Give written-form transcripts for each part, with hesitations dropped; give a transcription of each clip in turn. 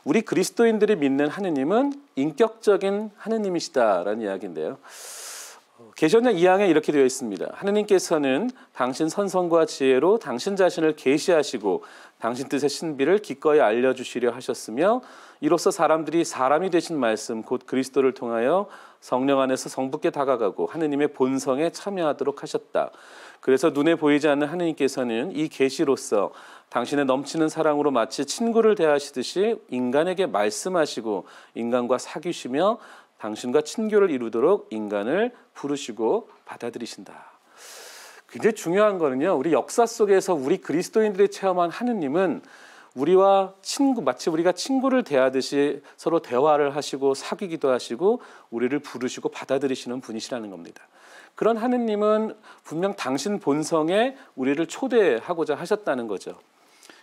우리 그리스도인들이 믿는 하느님은 인격적인 하느님이시다라는 이야기인데요. 계시록 2장에 이렇게 되어 있습니다. 하느님께서는 당신 선성과 지혜로 당신 자신을 계시하시고 당신 뜻의 신비를 기꺼이 알려주시려 하셨으며 이로써 사람들이 사람이 되신 말씀 곧 그리스도를 통하여 성령 안에서 성부께 다가가고 하느님의 본성에 참여하도록 하셨다. 그래서 눈에 보이지 않는 하느님께서는 이 계시로서 당신의 넘치는 사랑으로 마치 친구를 대하시듯이 인간에게 말씀하시고 인간과 사귀시며 당신과 친교를 이루도록 인간을 부르시고 받아들이신다. 굉장히 중요한 거는요, 우리 역사 속에서 우리 그리스도인들이 체험한 하느님은 우리와 마치 우리가 친구를 대하듯이 서로 대화를 하시고 사귀기도 하시고 우리를 부르시고 받아들이시는 분이시라는 겁니다. 그런 하느님은 분명 당신 본성에 우리를 초대하고자 하셨다는 거죠.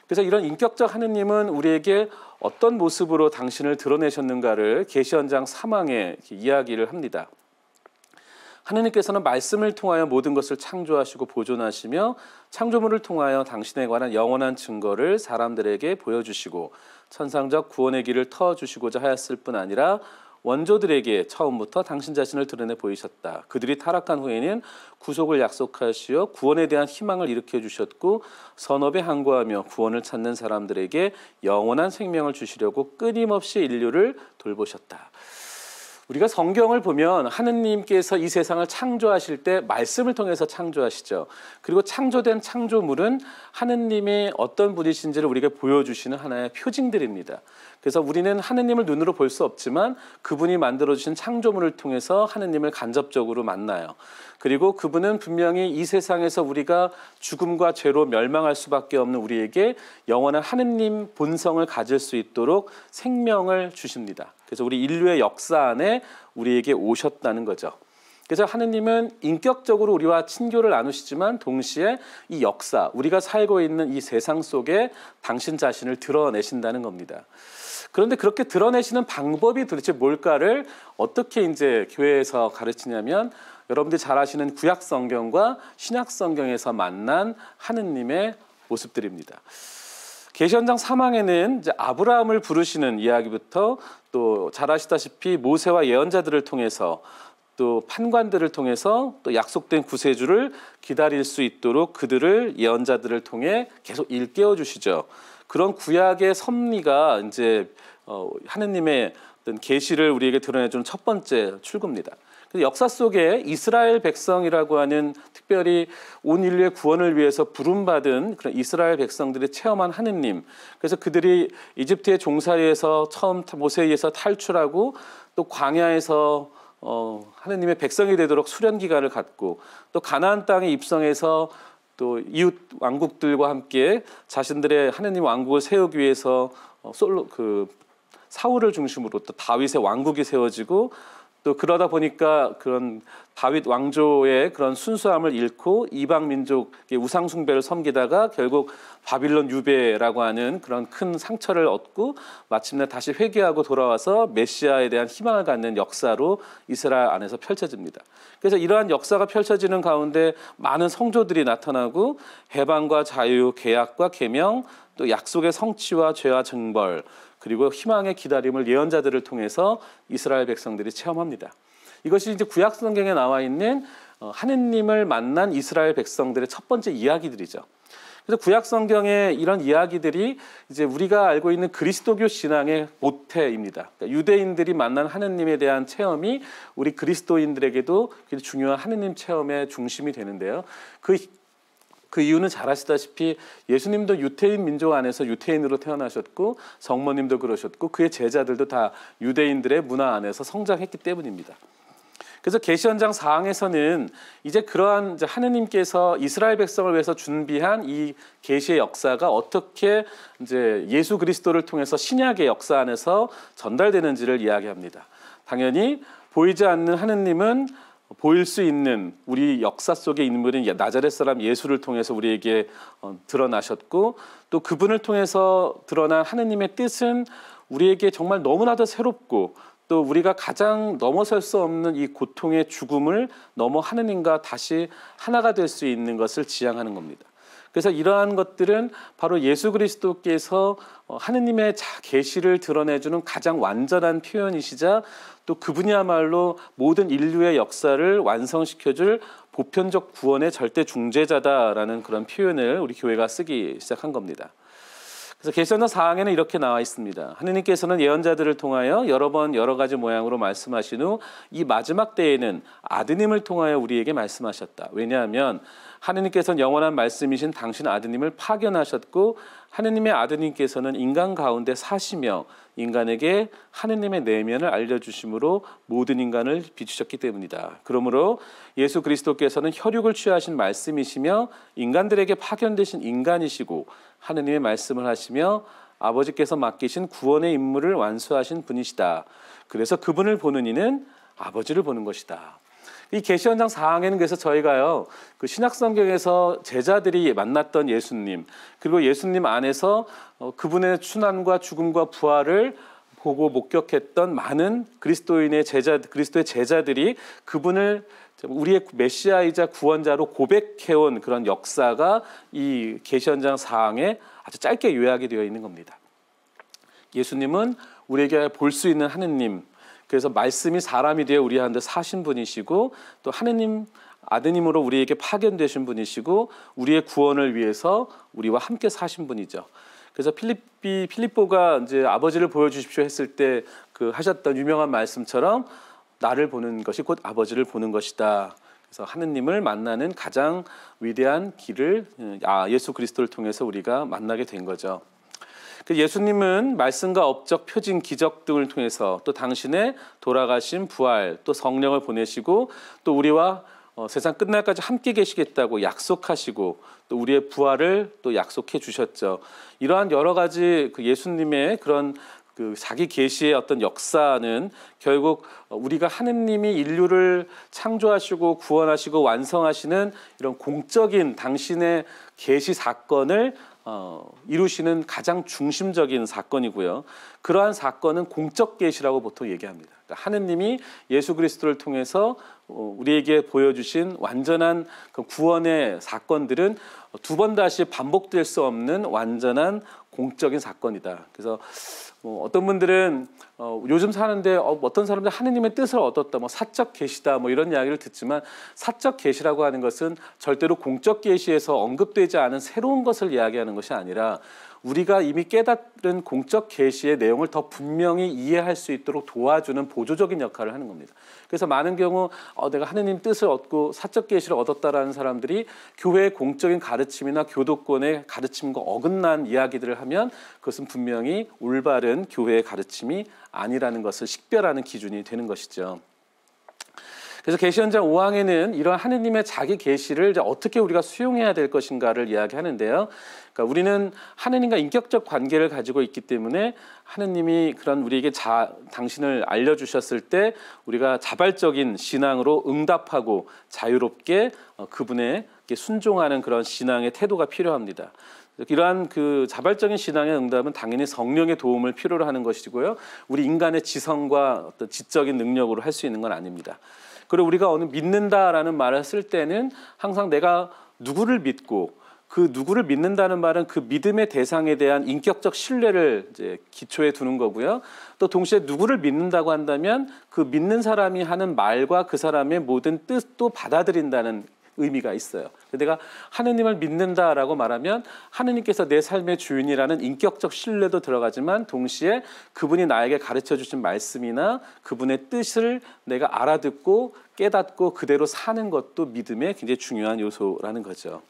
그래서 이런 인격적 하느님은 우리에게 어떤 모습으로 당신을 드러내셨는가를 계시록 3장에 이야기를 합니다. 하느님께서는 말씀을 통하여 모든 것을 창조하시고 보존하시며 창조물을 통하여 당신에 관한 영원한 증거를 사람들에게 보여주시고 천상적 구원의 길을 터주시고자 하였을 뿐 아니라 원조들에게 처음부터 당신 자신을 드러내 보이셨다. 그들이 타락한 후에는 구속을 약속하시어 구원에 대한 희망을 일으켜 주셨고 선업에 항거하며 구원을 찾는 사람들에게 영원한 생명을 주시려고 끊임없이 인류를 돌보셨다. 우리가 성경을 보면 하느님께서 이 세상을 창조하실 때 말씀을 통해서 창조하시죠. 그리고 창조된 창조물은 하느님이 어떤 분이신지를 우리에게 보여주시는 하나의 표징들입니다. 그래서 우리는 하느님을 눈으로 볼 수 없지만 그분이 만들어주신 창조물을 통해서 하느님을 간접적으로 만나요. 그리고 그분은 분명히 이 세상에서 우리가 죽음과 죄로 멸망할 수밖에 없는 우리에게 영원한 하느님 본성을 가질 수 있도록 생명을 주십니다. 그래서 우리 인류의 역사 안에 우리에게 오셨다는 거죠. 그래서 하느님은 인격적으로 우리와 친교를 나누시지만 동시에 이 역사, 우리가 살고 있는 이 세상 속에 당신 자신을 드러내신다는 겁니다. 그런데 그렇게 드러내시는 방법이 도대체 뭘까를 어떻게 이제 교회에서 가르치냐면 여러분들이 잘 아시는 구약 성경과 신약 성경에서 만난 하느님의 모습들입니다. 계시록 3장에는 이제 아브라함을 부르시는 이야기부터 또 잘 아시다시피 모세와 예언자들을 통해서 또 판관들을 통해서 또 약속된 구세주를 기다릴 수 있도록 그들을 예언자들을 통해 계속 일깨워 주시죠. 그런 구약의 섭리가 이제 하느님의 어떤 계시를 우리에게 드러내주는 첫 번째 출구입니다. 역사 속에 이스라엘 백성이라고 하는 특별히 온 인류의 구원을 위해서 부름받은 그런 이스라엘 백성들이 체험한 하느님, 그래서 그들이 이집트의 종살이에서 처음 모세에 의해서 탈출하고 또 광야에서 하느님의 백성이 되도록 수련 기간을 갖고 또 가나안 땅에 입성해서 또 이웃 왕국들과 함께 자신들의 하느님 왕국을 세우기 위해서 사울을 중심으로 또 다윗의 왕국이 세워지고 또 그러다 보니까 그런 다윗 왕조의 그런 순수함을 잃고 이방 민족의 우상 숭배를 섬기다가 결국 바빌론 유배라고 하는 그런 큰 상처를 얻고 마침내 다시 회개하고 돌아와서 메시아에 대한 희망을 갖는 역사로 이스라엘 안에서 펼쳐집니다. 그래서 이러한 역사가 펼쳐지는 가운데 많은 성조들이 나타나고 해방과 자유, 계약과 계명, 또 약속의 성취와 죄와 징벌, 그리고 희망의 기다림을 예언자들을 통해서 이스라엘 백성들이 체험합니다. 이것이 이제 구약 성경에 나와 있는 하느님을 만난 이스라엘 백성들의 첫 번째 이야기들이죠. 그래서 구약 성경의 이런 이야기들이 이제 우리가 알고 있는 그리스도교 신앙의 모태입니다. 그러니까 유대인들이 만난 하느님에 대한 체험이 우리 그리스도인들에게도 중요한 하느님 체험의 중심이 되는데요. 그 이유는 잘 아시다시피 예수님도 유대인 민족 안에서 유대인으로 태어나셨고 성모님도 그러셨고 그의 제자들도 다 유대인들의 문화 안에서 성장했기 때문입니다. 그래서 계시록 4장에서는 이제 그러한 하느님께서 이스라엘 백성을 위해서 준비한 이 계시의 역사가 어떻게 이제 예수 그리스도를 통해서 신약의 역사 안에서 전달되는지를 이야기합니다. 당연히 보이지 않는 하느님은 보일 수 있는 우리 역사 속의 인물인 나자렛 사람 예수를 통해서 우리에게 드러나셨고 또 그분을 통해서 드러난 하느님의 뜻은 우리에게 정말 너무나도 새롭고 또 우리가 가장 넘어설 수 없는 이 고통의 죽음을 넘어 하느님과 다시 하나가 될 수 있는 것을 지향하는 겁니다. 그래서 이러한 것들은 바로 예수 그리스도께서 하느님의 계시를 드러내주는 가장 완전한 표현이시자 또 그분이야말로 모든 인류의 역사를 완성시켜줄 보편적 구원의 절대 중재자다라는 그런 표현을 우리 교회가 쓰기 시작한 겁니다. 그래서 계시록 4장에는 이렇게 나와 있습니다. 하느님께서는 예언자들을 통하여 여러 번 여러 가지 모양으로 말씀하신 후 이 마지막 때에는 아드님을 통하여 우리에게 말씀하셨다. 왜냐하면 하느님께서는 영원한 말씀이신 당신 아드님을 파견하셨고 하느님의 아드님께서는 인간 가운데 사시며 인간에게 하느님의 내면을 알려주심으로 모든 인간을 비추셨기 때문이다. 그러므로 예수 그리스도께서는 혈육을 취하신 말씀이시며 인간들에게 파견되신 인간이시고 하느님의 말씀을 하시며 아버지께서 맡기신 구원의 임무를 완수하신 분이시다. 그래서 그분을 보는 이는 아버지를 보는 것이다. 이 계시현장 4장에는 그래서 저희가요 그 신약성경에서 제자들이 만났던 예수님 그리고 예수님 안에서 그분의 순환과 죽음과 부활을 보고 목격했던 많은 그리스도의 제자들이 그분을 우리의 메시아이자 구원자로 고백해온 그런 역사가 이 계시현장 4장에 아주 짧게 요약이 되어 있는 겁니다. 예수님은 우리에게 볼 수 있는 하느님, 그래서 말씀이 사람이 되어 우리 가운데 사신 분이시고 또 하느님 아드님으로 우리에게 파견되신 분이시고 우리의 구원을 위해서 우리와 함께 사신 분이죠. 그래서 필립보가 이제 아버지를 보여주십시오 했을 때 그 하셨던 유명한 말씀처럼 나를 보는 것이 곧 아버지를 보는 것이다. 그래서 하느님을 만나는 가장 위대한 길을 예수 그리스도를 통해서 우리가 만나게 된 거죠. 예수님은 말씀과 업적, 표징, 기적 등을 통해서 또 당신의 돌아가신 부활, 또 성령을 보내시고 또 우리와 세상 끝날까지 함께 계시겠다고 약속하시고 또 우리의 부활을 또 약속해 주셨죠. 이러한 여러 가지 그 예수님의 그런 그 자기 계시의 어떤 역사는 결국 우리가 하느님이 인류를 창조하시고 구원하시고 완성하시는 이런 공적인 당신의 계시 사건을 이루시는 가장 중심적인 사건이고요. 그러한 사건은 공적 계시라고 보통 얘기합니다. 그러니까 하느님이 예수 그리스도를 통해서 우리에게 보여주신 완전한 그 구원의 사건들은 두 번 다시 반복될 수 없는 완전한 공적인 사건이다. 그래서 어떤 분들은 요즘 사는데 어떤 사람들 하느님의 뜻을 얻었다, 사적 계시다, 이런 이야기를 듣지만 사적 계시라고 하는 것은 절대로 공적 계시에서 언급되지 않은 새로운 것을 이야기하는 것이 아니라 우리가 이미 깨달은 공적 계시의 내용을 더 분명히 이해할 수 있도록 도와주는 보조적인 역할을 하는 겁니다. 그래서 많은 경우 내가 하느님 뜻을 얻고 사적 계시를 얻었다라는 사람들이 교회의 공적인 가르침이나 교도권의 가르침과 어긋난 이야기들을 하면 그것은 분명히 올바른 교회의 가르침이 아니라는 것을 식별하는 기준이 되는 것이죠. 그래서 계시현장 5장에는 이런 하느님의 자기 계시를 이제 어떻게 우리가 수용해야 될 것인가를 이야기하는데요. 그러니까 우리는 하느님과 인격적 관계를 가지고 있기 때문에 하느님이 그런 우리에게 당신을 알려주셨을 때 우리가 자발적인 신앙으로 응답하고 자유롭게 그분에 순종하는 그런 신앙의 태도가 필요합니다. 이러한 그 자발적인 신앙의 응답은 당연히 성령의 도움을 필요로 하는 것이고요. 우리 인간의 지성과 어떤 지적인 능력으로 할 수 있는 건 아닙니다. 그리고 우리가 어느 믿는다라는 말을 쓸 때는 항상 내가 누구를 믿고 그 누구를 믿는다는 말은 그 믿음의 대상에 대한 인격적 신뢰를 이제 기초에 두는 거고요. 또 동시에 누구를 믿는다고 한다면 그 믿는 사람이 하는 말과 그 사람의 모든 뜻도 받아들인다는 의미가 있어요. 내가 하느님을 믿는다라고 말하면 하느님께서 내 삶의 주인이라는 인격적 신뢰도 들어가지만 동시에 그분이 나에게 가르쳐 주신 말씀이나 그분의 뜻을 내가 알아듣고 깨닫고 그대로 사는 것도 믿음의 굉장히 중요한 요소라는 거죠.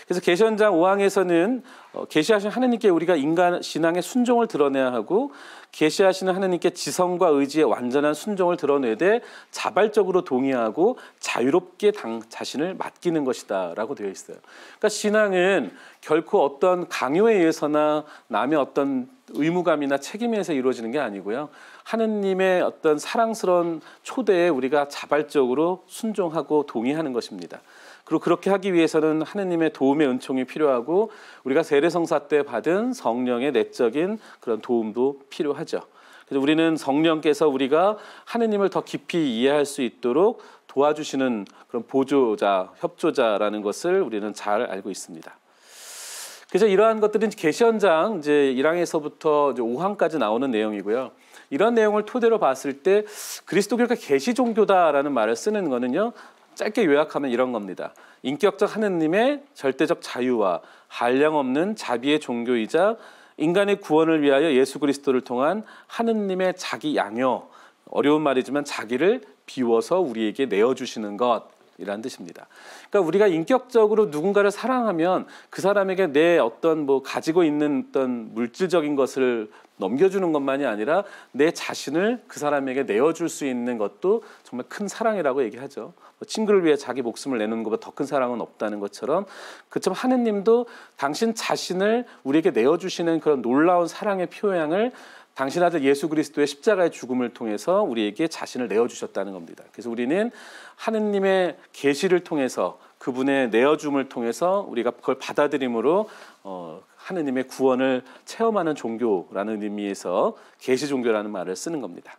그래서 계시현장 5장에서는 계시하신 하느님께 우리가 인간 신앙의 순종을 드러내야 하고 계시하시는 하느님께 지성과 의지의 완전한 순종을 드러내되 자발적으로 동의하고 자유롭게 자신을 맡기는 것이다 라고 되어 있어요. 그러니까 신앙은 결코 어떤 강요에 의해서나 남의 어떤 의무감이나 책임에 의해서 이루어지는 게 아니고요. 하느님의 어떤 사랑스러운 초대에 우리가 자발적으로 순종하고 동의하는 것입니다. 그리고 그렇게 하기 위해서는 하느님의 도움의 은총이 필요하고 우리가 세례성사 때 받은 성령의 내적인 그런 도움도 필요하죠. 그래서 우리는 성령께서 우리가 하느님을 더 깊이 이해할 수 있도록 도와주시는 그런 보조자, 협조자라는 것을 우리는 잘 알고 있습니다. 그래서 이러한 것들은 계시현장 이제 1항에서부터 이제 5항까지 나오는 내용이고요. 이런 내용을 토대로 봤을 때 그리스도교가 계시 종교다라는 말을 쓰는 거는요. 짧게 요약하면 이런 겁니다. 인격적 하느님의 절대적 자유와 한량없는 자비의 종교이자 인간의 구원을 위하여 예수 그리스도를 통한 하느님의 자기 양여, 어려운 말이지만 자기를 비워서 우리에게 내어주시는 것이라는 뜻입니다. 그러니까 우리가 인격적으로 누군가를 사랑하면 그 사람에게 내 어떤 뭐 가지고 있는 어떤 물질적인 것을 넘겨주는 것만이 아니라 내 자신을 그 사람에게 내어줄 수 있는 것도 정말 큰 사랑이라고 얘기하죠. 친구를 위해 자기 목숨을 내는 것보다 더 큰 사랑은 없다는 것처럼 그처럼 하느님도 당신 자신을 우리에게 내어주시는 그런 놀라운 사랑의 표양을 당신 아들 예수 그리스도의 십자가의 죽음을 통해서 우리에게 자신을 내어주셨다는 겁니다. 그래서 우리는 하느님의 계시를 통해서 그분의 내어줌을 통해서 우리가 그걸 받아들임으로 하느님의 구원을 체험하는 종교라는 의미에서 계시 종교라는 말을 쓰는 겁니다.